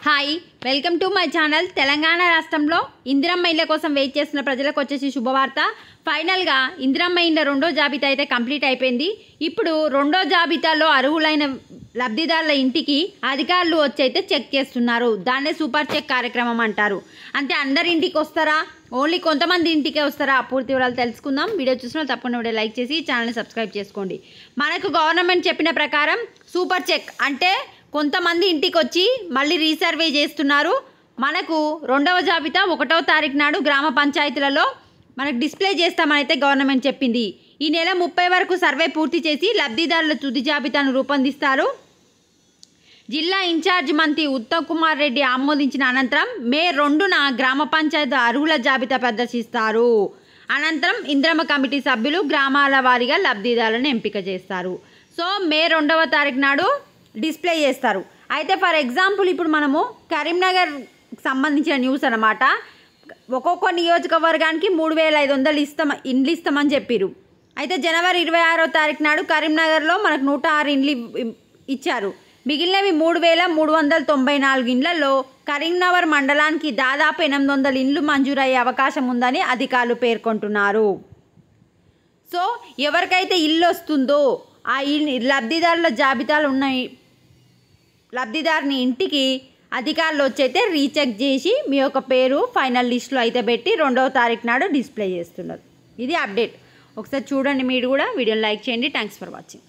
Hi welcome to my channel. Telangana రాష్ట్రంలో ఇందిరమ్మ ఇళ్ల కోసం వెయిట్ చేస్తున్న ప్రజలకు వచ్చేసి శుభవార్త. ఫైనల్గా ఇందిరమ్మ ఇళ్ల రెండో జాబితా అయితే కంప్లీట్ అయిపోయింది. ఇప్పుడు రెండో జాబితాలో అర్హులైన లబ్ధిదారుల ఇంటికి అధికారులు వచ్చి అయితే చెక్ చేస్తున్నారు. దాన్నే సూపర్ చెక్ కార్యక్రమం అంటారు. అంటే అందరి ఇంటికి వస్తారా, ఓన్లీ కొంతమంది ఇంటికే వస్తారా? పూర్తి వివరాలు తెలుసుకుందాం. వీడియో చూసిన తప్పకుండా వీడియో లైక్ చేసి ఛానల్ని సబ్స్క్రైబ్ చేసుకోండి. మనకు గవర్నమెంట్ చెప్పిన ప్రకారం సూపర్ చెక్ అంటే కొంతమంది ఇంటికి వచ్చి మళ్ళీ రీసర్వే చేస్తున్నారు. మనకు రెండవ జాబితా 1వ తారీఖు నాడు గ్రామ పంచాయతీలలో మనకు డిస్ప్లే చేస్తామని అయితే గవర్నమెంట్ చెప్పింది. ఈ నెల 30 వరకు సర్వే పూర్తి చేసి లబ్ధిదారుల తుది జాబితాను రూపొందిస్తారు. జిల్లా ఇన్ఛార్జ్ మంత్రి ఉత్తమ్ కుమార్ రెడ్డి ఆమోదించిన అనంతరం మే 2న గ్రామ పంచాయతీ అర్హుల జాబితా ప్రదర్శిస్తారు. అనంతరం ఇందిరమ్మ కమిటీ సభ్యులు గ్రామాల వారీగా లబ్ధిదారులను ఎంపిక చేస్తారు. సో మే 2వ తారీఖు నాడు డిస్ప్లే చేస్తారు. అయితే ఫర్ ఎగ్జాంపుల్ ఇప్పుడు మనము కరీంనగర్ సంబంధించిన న్యూస్ అన్నమాట. ఒక్కొక్క నియోజకవర్గానికి 3500 ఇండ్లు ఇస్తామని చెప్పారు. అయితే జనవరి 26వ తారీఖు నాడు కరీంనగర్లో మనకు 106 ఇండ్లు ఇచ్చారు. మిగిలినవి 3394 ఇండ్లలో కరీంనగర్ మండలానికి దాదాపు 800 ఇండ్లు మంజూరయ్యే అవకాశం ఉందని అధికారులు పేర్కొంటున్నారు. సో ఎవరికైతే ఇల్లు వస్తుందో ఆ లబ్ధిదారుల జాబితాలు ఉన్నాయి లబ్ధిదారుని ఇంటికి అధికారులు వచ్చి అయితే రీచెక్ చేసి మీ యొక్క పేరు ఫైనల్ లిస్ట్లో అయితే పెట్టి 2వ తారీఖు నాడు డిస్ప్లే చేస్తున్నారు. ఇది అప్డేట్. ఒకసారి చూడండి. మీరు కూడా వీడియోని లైక్ చేయండి. Thanks for watching.